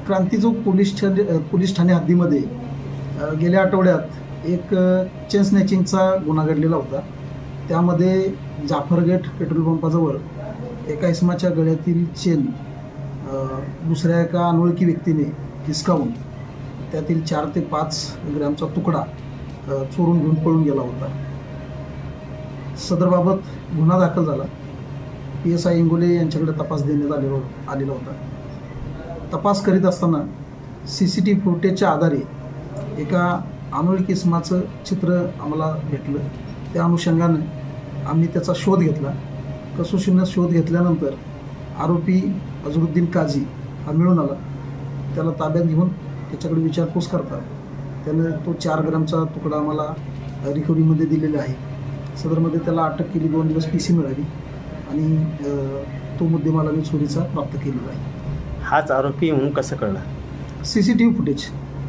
Kranti Chowk police Thane हद्दीमध्ये गेल्या आठवड्यात एक चेन स्नॅचिंगचा गुन्हा घडलेला होता. त्यामध्ये जाफरगेट पेट्रोल पंपाजवळ एका इसमाच्या गळ्यातील चेन दुसऱ्या एका अनोळखी व्यक्तीने हिसकावून त्यातील 4 ते 5 ग्रॅमचा तुकडा चोरून घेऊन पळून गेला होता. सदरबाबत गुन्हा दाखल झाला. PSI इंगोले यांच्याकडे तपास देण्यात आलेला होता. तपास करीत असताना CCTV फुटेजच्या आधारे एका अनोळखी इसमाचं चित्र आम्हाला भेटलं. त्या अनुषंगानं आम्ही त्याचा शोध घेतला. कसोशीनं शोध घेतल्यानंतर आरोपी अझरुद्दीन काझी हा मिळून आला. त्याला ताब्यात घेऊन त्याच्याकडे विचारपूस करता त्यानं तो 4 ग्रॅमचा तुकडा आम्हाला रिकव्हरीमध्ये दिलेला आहे. सदरमध्ये त्याला अटक केली, 2 दिवस PC मिळाली आणि तो मुद्देमाल आम्ही चोरीचा प्राप्त केलेला आहे. हाच आरोपी म्हणून कसं कळलं?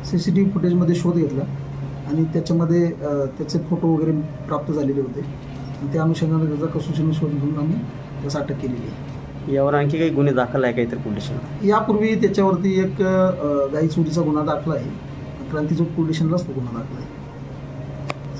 CCTV फुटेजमध्ये शोध घेतला आणि त्याच्यामध्ये त्याचे फोटो वगैरे प्राप्त झालेले होते. त्या अनुषंगाने त्याचा कसोशीने शोध घेऊन आम्ही त्यास अटक केलेली आहे. यावर आणखी काही गुन्हे दाखल आहे का इतर पोलीस स्टेशनला? यापूर्वी त्याच्यावरती एक गाई चोरीचा गुन्हा दाखला आहे. क्रांतीचौक पोलीस स्टेशनलाच तो गुन्हा दाखला आहे.